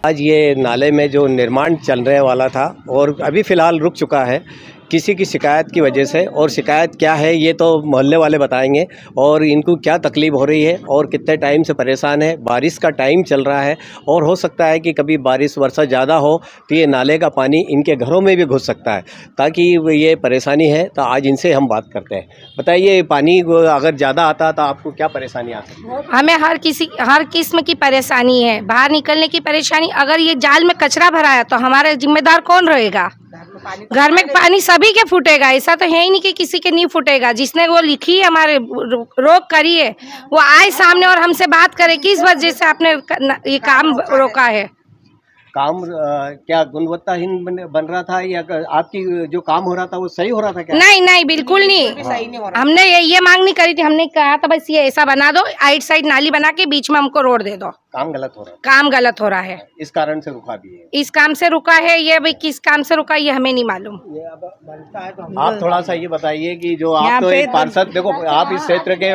आज ये नाले में जो निर्माण चलने वाला था और अभी फ़िलहाल रुक चुका है किसी की शिकायत की वजह से, और शिकायत क्या है ये तो मोहल्ले वाले बताएंगे और इनको क्या तकलीफ़ हो रही है और कितने टाइम से परेशान है। बारिश का टाइम चल रहा है और हो सकता है कि कभी बारिश वर्षा ज़्यादा हो तो ये नाले का पानी इनके घरों में भी घुस सकता है, ताकि ये परेशानी है। तो आज इनसे हम बात करते हैं। बताइए, पानी अगर ज़्यादा आता तो आपको क्या परेशानी आ सकती है? हमें हर किस्म की परेशानी है, बाहर निकलने की परेशानी। अगर ये जाल में कचरा भरा है तो हमारे जिम्मेदार कौन रहेगा? घर में पानी सभी के फूटेगा, ऐसा तो है ही नहीं कि किसी के नहीं फूटेगा। जिसने वो लिखी है, हमारे रोक करी है, वो आए सामने और हमसे बात करे किस वजह से आपने ये काम रोका है। काम क्या गुणवत्ताहीन बन रहा था या आपकी जो काम हो रहा था वो सही हो रहा था क्या? नहीं, बिल्कुल नहीं। हमने ये मांग नहीं करी थी। हमने कहा था बस ये ऐसा बना दो, आइट साइड नाली बना के बीच में हमको रोड दे दो। काम गलत हो रहा है। काम गलत हो रहा है, इस कारण से रुका भी है। इस काम से रुका है। ये भाई किस काम से रुका ये हमें नहीं मालूम। आप थोड़ा सा ये बताइए कि जो आप तो एक पार्षद, देखो आप इस क्षेत्र के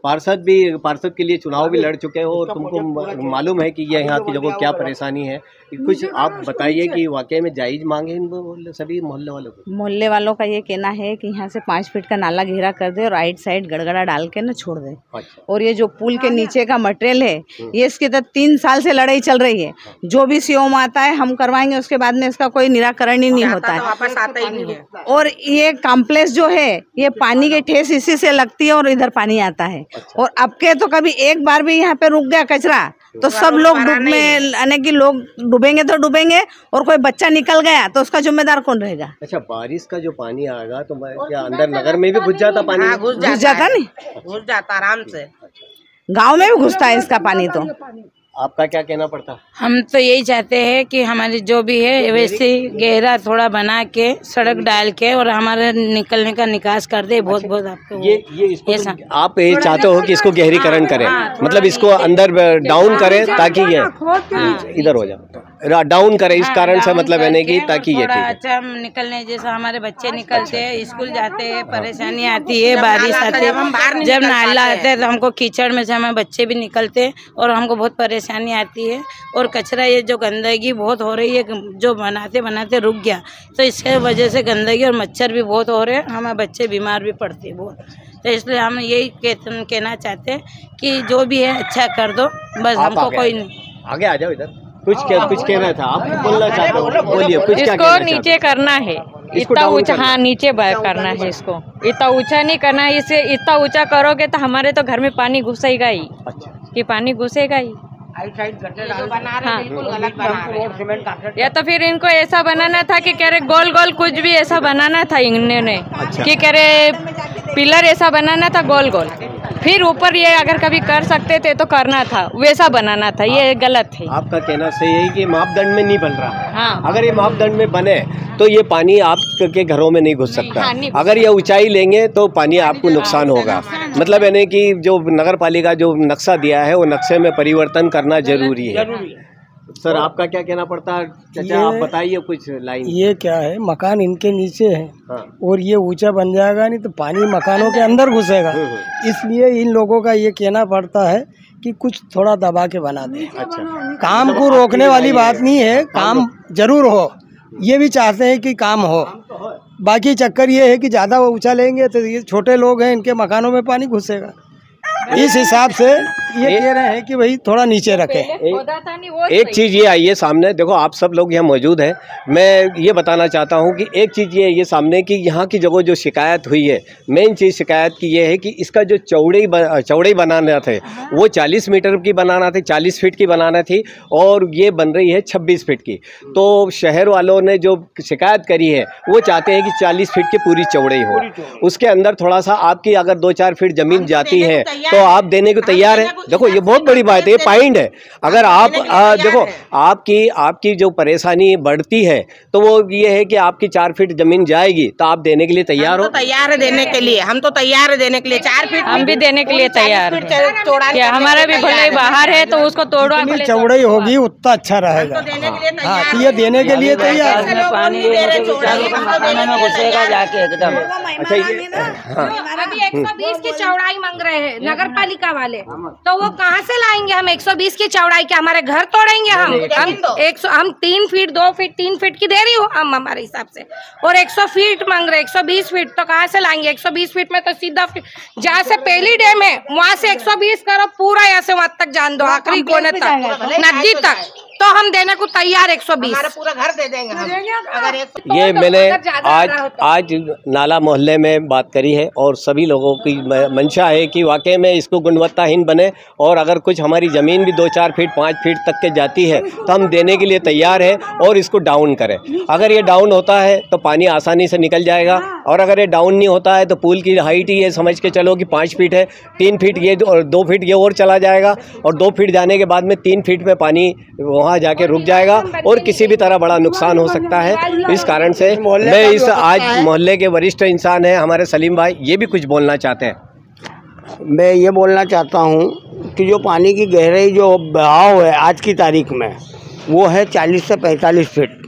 पार्षद के लिए चुनाव भी लड़ चुके हो, तुमको मालूम है कि ये यहाँ की लोगों को क्या परेशानी है। कुछ आप बताइए कि वाकई में जायज मांगे इन सभी मोहल्ले वालों को। मोहल्ले वालों का ये कहना है कि यहाँ से 5 फीट का नाला घेरा कर दे और राइट साइड गड़गड़ा डाल के न छोड़ दे। अच्छा। और ये जो पुल के नीचे का मटेरियल है, ये इसके तहत 3 साल से लड़ाई चल रही है। जो भी सीओम आता है हम करवाएंगे, उसके बाद में इसका कोई निराकरण ही नहीं होता है। वापस आता ही नहीं है। और ये कॉम्प्लेक्स जो है, ये पानी की ठेस इसी से लगती है और इधर पानी आता है। और अब के तो कभी एक बार भी यहाँ पे रुक गया कचरा तो सब लोग यानी कि लोग डूबेंगे तो डूबेंगे, और कोई बच्चा निकल गया तो उसका जिम्मेदार कौन रहेगा? अच्छा, बारिश का जो पानी आएगा तो क्या अंदर नगर में भी घुस जाता पानी? हाँ, घुस जाता नहीं, घुस जाता आराम से। गांव में भी घुसता है इसका पानी। तो आपका क्या कहना पड़ता? हम तो यही चाहते हैं कि हमारे जो भी है वैसे गहरा थोड़ा बना के सड़क डाल के और हमारे निकलने का निकास कर दे। बहुत बहुत आपको ये आप ये चाहते हो कि इसको गहरीकरण करें? मतलब इसको अंदर डाउन करें ताकि ये इधर हो जाए, डाउन करे इस कारण से, मतलब है कि ताकि ये अच्छा निकलने जैसा हमारे बच्चे निकलते हैं, स्कूल जाते हैं, परेशानी आती है, बारिश आती है, जब नाला आता है तो हमको कीचड़ में से हमारे बच्चे भी निकलते हैं और हमको बहुत परेशानी आती है। और कचरा ये जो गंदगी बहुत हो रही है, जो बनाते बनाते रुक गया तो इसके वजह से गंदगी और मच्छर भी बहुत हो रहे हैं, हमारे बच्चे बीमार भी पड़ते हैं बहुत। तो इसलिए हम यही कहना चाहते हैं कि जो भी है अच्छा कर दो, बस हमको कोई नहीं। आगे आ जाओ, इधर कुछ कहना था, आप बोलना चाहते हो, बोलिए कुछ। इसको नीचे करना है, इतना ऊंचा, हाँ नीचे करना है इसको, इतना ऊंचा नहीं करना है। इसे इतना ऊंचा करोगे तो हमारे तो घर में पानी घुसेगा ही। अच्छा। कि पानी घुसेगा ही। हाँ। या तो फिर इनको ऐसा बनाना था कि कह रहे गोल गोल कुछ भी ऐसा बनाना था इन्होंने। अच्छा। कि कह रहे पिलर ऐसा बनाना था गोल गोल, फिर ऊपर ये अगर कभी कर सकते थे तो करना था, वैसा बनाना था। ये गलत है। आपका कहना सही है कि मापदंड में नहीं बन रहा है। हाँ। अगर ये मापदंड में बने तो ये पानी आपके घरों में नहीं घुस सकता। हाँ, अगर ये ऊंचाई लेंगे तो पानी आपको नुकसान होगा। मतलब यानी कि जो नगर पालिका जो नक्शा दिया है वो नक्शे में परिवर्तन करना जरूरी है। सर, आपका क्या कहना पड़ता है? चाचा आप बताइए कुछ लाइन। ये क्या है, मकान इनके नीचे है। हाँ। और ये ऊंचा बन जाएगा नहीं तो पानी मकानों के अंदर घुसेगा। इसलिए इन लोगों का ये कहना पड़ता है कि कुछ थोड़ा दबा के बना दे। अच्छा। काम को रोकने वाली बात नहीं है, काम जरूर हो, ये भी चाहते हैं कि काम हो। बाकी चक्कर ये है कि ज़्यादा ऊंचा लेंगे तो ये छोटे लोग हैं, इनके मकानों में पानी घुसेगा। इस हिसाब से ये कह रहे हैं कि भाई थोड़ा नीचे रखें। एक चीज़ ये आई है सामने, देखो आप सब लोग यहाँ मौजूद हैं, मैं ये बताना चाहता हूँ कि एक चीज़ ये सामने कि यहाँ की जगह जो शिकायत हुई है, मेन चीज़ शिकायत की ये है कि इसका जो चौड़ाई बनाना थे वो 40 मीटर की बनाना थी, 40 फीट की बनाना थी, और ये बन रही है 26 फीट की। तो शहर वालों ने जो शिकायत करी है वो चाहते हैं कि 40 फीट की पूरी चौड़ाई हो, उसके अंदर थोड़ा सा आपकी अगर 2-4 फीट ज़मीन जाती है तो आप देने को तैयार है। देखो ये बहुत बड़ी बात है, ये पॉइंट है। अगर आप देखो आपकी जो परेशानी बढ़ती है तो वो ये है कि आपकी 4 फीट जमीन जाएगी तो आप देने के लिए तैयार हो? तैयार है देने के लिए, हम तो तैयार है देने के लिए। 4 फीट हम भी देने के लिए तैयार है। हमारा भी भले बाहर है तो उसको तोड़वा, चौड़ाई होगी उतना अच्छा रहेगा। हाँ, तो ये देने के लिए तैयार है। अभी 120 की चौड़ाई मांग रहे हैं, नगर पालिका वाले, तो वो कहाँ से लाएंगे? हम 120 की चौड़ाई के हमारे घर तोड़ेंगे? हम 3 फीट 2 फीट 3 फीट की दे रही हूँ हम हमारे हिसाब से, और 100 फीट मांग रहे, 120 फीट तो कहाँ से लाएंगे? 120 फीट में तो सीधा जहाँ से पहली डैम है वहाँ से 120 करो, पूरा यहाँ से वहाँ तक जान दो, आखिरी कोने तक नदी तक, तो हम देने को तैयार 120, पूरा घर दे देंगे हम। अगर ये मैंने आज नाला मोहल्ले में बात करी है और सभी लोगों की मंशा है कि वाकई में इसको गुणवत्ताहीन बने, और अगर कुछ हमारी ज़मीन भी 2-4 फीट 5 फीट तक के जाती है तो हम देने के लिए तैयार है, और इसको डाउन करें। अगर ये डाउन होता है तो पानी आसानी से निकल जाएगा, और अगर ये डाउन नहीं होता है तो पुल की हाइट ही ये समझ के चलो कि 5 फीट है, 3 फीट ये और 2 फीट ये और चला जाएगा, और 2 फीट जाने के बाद में 3 फीट में पानी वहाँ जाके रुक जाएगा और किसी भी तरह बड़ा नुकसान हो सकता है। इस कारण से मैं इस आज मोहल्ले के वरिष्ठ इंसान हैं हमारे सलीम भाई, ये भी कुछ बोलना चाहते हैं। मैं ये बोलना चाहता हूँ कि जो पानी की गहराई जो बहाव है आज की तारीख में वो है 40 से 45 फीट।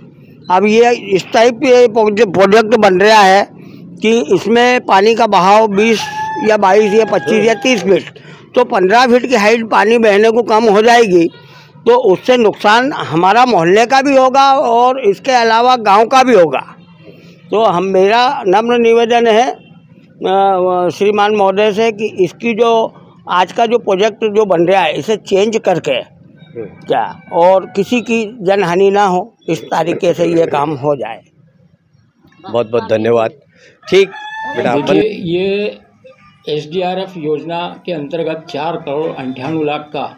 अब ये इस टाइप के प्रोजेक्ट बन रहा है कि इसमें पानी का बहाव 20 या 22 या 25 या 30 फीट, तो 15 फीट की हाइट पानी बहने को कम हो जाएगी, तो उससे नुकसान हमारा मोहल्ले का भी होगा और इसके अलावा गांव का भी होगा। तो हम मेरा नम्र निवेदन है श्रीमान महोदय से कि इसकी जो आज का जो प्रोजेक्ट जो बन रहा है इसे चेंज करके क्या और किसी की जनहानि ना हो, इस तरीके से ये काम हो जाए। बहुत बहुत धन्यवाद। ठीक बेटा, ये SDRF योजना के अंतर्गत 4 करोड़ 98 लाख का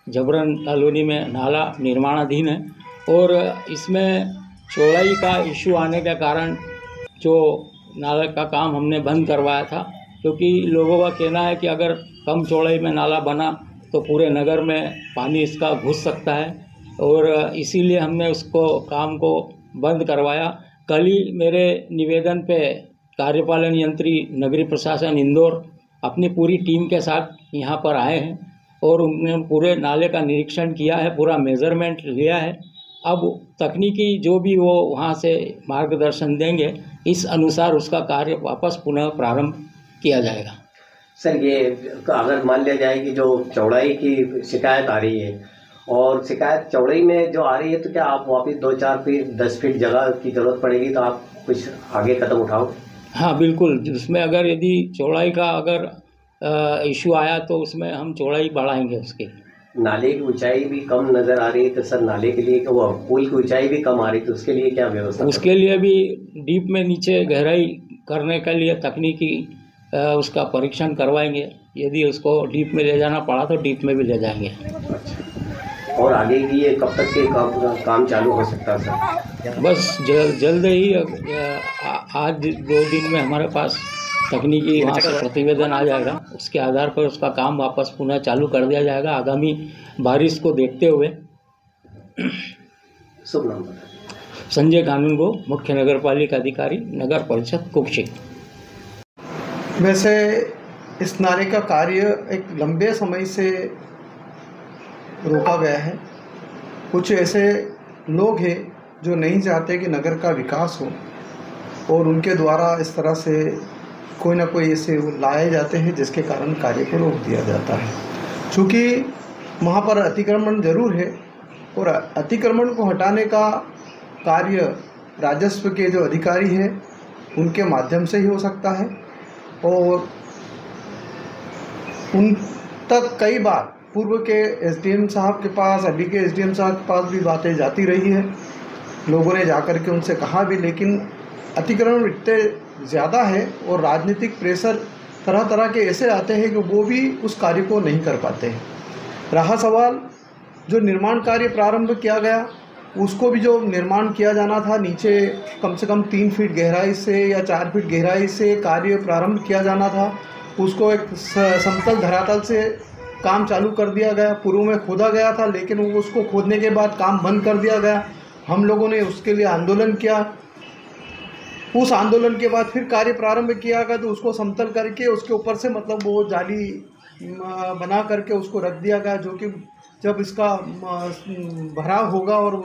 जबरन कॉलोनी में नाला निर्माणाधीन है, और इसमें चौड़ाई का इशू आने के कारण जो नाला का काम हमने बंद करवाया था, क्योंकि लोगों का कहना है कि अगर कम चौड़ाई में नाला बना तो पूरे नगर में पानी इसका घुस सकता है, और इसीलिए हमने उसको काम को बंद करवाया। कल ही मेरे निवेदन पे कार्यपालन यंत्री नगरीय प्रशासन इंदौर अपनी पूरी टीम के साथ यहाँ पर आए हैं और उन्होंने पूरे नाले का निरीक्षण किया है, पूरा मेज़रमेंट लिया है। अब तकनीकी जो भी वो वहाँ से मार्गदर्शन देंगे, इस अनुसार उसका कार्य वापस पुनः प्रारंभ किया जाएगा। सर, ये अगर मान लिया जाए कि जो चौड़ाई की शिकायत आ रही है और शिकायत चौड़ाई में जो आ रही है, तो क्या आप वापस 2-4 फीट 10 फीट जगह की ज़रूरत पड़ेगी तो आप कुछ आगे कदम उठाओ? हाँ बिल्कुल, उसमें अगर यदि चौड़ाई का अगर इशू आया तो उसमें हम चौड़ाई बढ़ाएंगे। उसकी नाले की ऊंचाई भी कम नज़र आ रही है, तो सर नाले के लिए वो पुल की ऊंचाई भी कम आ रही है, तो उसके लिए क्या व्यवस्था? उसके लिए भी डीप में नीचे गहराई करने के लिए तकनीकी उसका परीक्षण करवाएंगे। यदि उसको डीप में ले जाना पड़ा तो डीप में भी ले जाएंगे। अच्छा, और आगे भी ये कब तक के काम चालू हो सकता है सर? बस जल्द ही आज 2 दिन में हमारे पास तकनीकी वहाँ से प्रतिवेदन आ जाएगा, उसके आधार पर उसका काम वापस पुनः चालू कर दिया जाएगा आगामी बारिश को देखते हुए। शुभ नाम? संजय कानूनगो, मुख्य नगर पालिका अधिकारी, नगर परिषद कुक्षी। वैसे इस नाले का कार्य एक लंबे समय से रोका गया है। कुछ ऐसे लोग हैं जो नहीं चाहते कि नगर का विकास हो, और उनके द्वारा इस तरह से कोई ना कोई ऐसे लाए जाते हैं जिसके कारण कार्य को रोक दिया जाता है। चूँकि वहाँ पर अतिक्रमण जरूर है, और अतिक्रमण को हटाने का कार्य राजस्व के जो अधिकारी हैं उनके माध्यम से ही हो सकता है, और उन तक कई बार पूर्व के SDM साहब के पास, अभी के SDM साहब के पास भी बातें जाती रही है। लोगों ने जाकर के उनसे कहा भी, लेकिन अतिक्रमण इतने ज़्यादा है और राजनीतिक प्रेशर तरह तरह के ऐसे आते हैं कि वो भी उस कार्य को नहीं कर पाते हैं। रहा सवाल जो निर्माण कार्य प्रारंभ किया गया, उसको भी जो निर्माण किया जाना था नीचे कम से कम 3 फीट गहराई से या 4 फीट गहराई से कार्य प्रारंभ किया जाना था, उसको एक समतल धरातल से काम चालू कर दिया गया। पूर्व में खोदा गया था, लेकिन वो उसको खोदने के बाद काम बंद कर दिया गया। हम लोगों ने उसके लिए आंदोलन किया। उस आंदोलन के बाद फिर कार्य प्रारंभ किया गया, तो उसको समतल करके उसके ऊपर से मतलब वो जाली बना करके उसको रख दिया गया, जो कि जब इसका भराव होगा और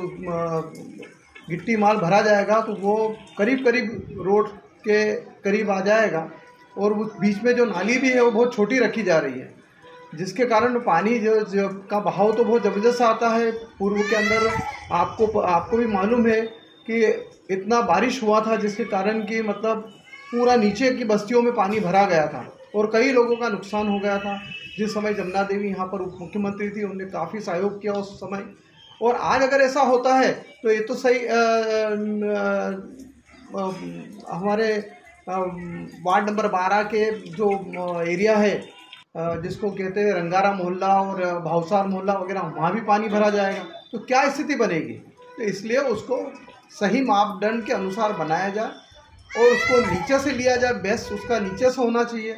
गिट्टी माल भरा जाएगा तो वो करीब करीब रोड के करीब आ जाएगा। और वो बीच में जो नाली भी है वो बहुत छोटी रखी जा रही है। जिसके कारण पानी जो का बहाव तो बहुत ज़बरदस्त आता है। पूर्व के अंदर आपको भी मालूम है कि इतना बारिश हुआ था जिसके कारण कि मतलब पूरा नीचे की बस्तियों में पानी भरा गया था और कई लोगों का नुकसान हो गया था। जिस समय जमुना देवी यहाँ पर उप मुख्यमंत्री थी, उन्होंने काफ़ी सहयोग किया उस समय। और आज अगर ऐसा होता है तो ये तो सही हमारे वार्ड नंबर 12 के जो एरिया है जिसको कहते हैं रंगारा मोहल्ला और भावसार मोहल्ला वगैरह, वहाँ भी पानी भरा जाएगा तो क्या स्थिति बनेगी। तो इसलिए उसको सही मापदंड के अनुसार बनाया जाए और उसको नीचे से लिया जाए, बेस्ट उसका नीचे से होना चाहिए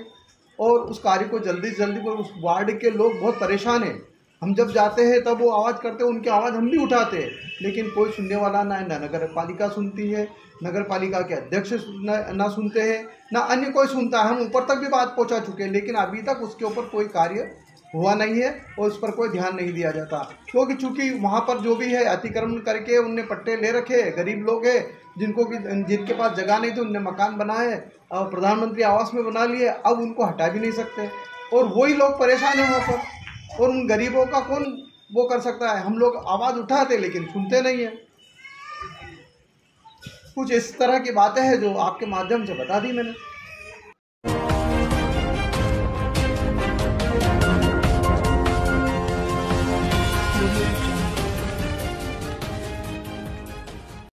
और उस कार्य को जल्दी से जल्दी। उस वार्ड के लोग बहुत परेशान हैं। हम जब जाते हैं तब वो आवाज़ करते हैं, उनकी आवाज़ हम भी उठाते हैं, लेकिन कोई सुनने वाला ना है। ना नगर पालिका सुनती है, नगर पालिका के अध्यक्ष ना सुनते हैं, ना अन्य कोई सुनता है। हम ऊपर तक भी बात पहुंचा चुके हैं, लेकिन अभी तक उसके ऊपर कोई कार्य हुआ नहीं है और उस पर कोई ध्यान नहीं दिया जाता। क्योंकि चूँकि वहाँ पर जो भी है अतिक्रमण करके उनने पट्टे ले रखे हैं, गरीब लोग हैं जिनके पास जगह नहीं थी, उनने मकान बनाए और प्रधानमंत्री आवास में बना लिए, अब उनको हटा भी नहीं सकते और वही लोग परेशान हैं वहाँ पर। और उन गरीबों का कौन वो कर सकता है। हम लोग आवाज़ उठाते लेकिन सुनते नहीं हैं। कुछ इस तरह की बातें हैं जो आपके माध्यम से बता दी मैंने।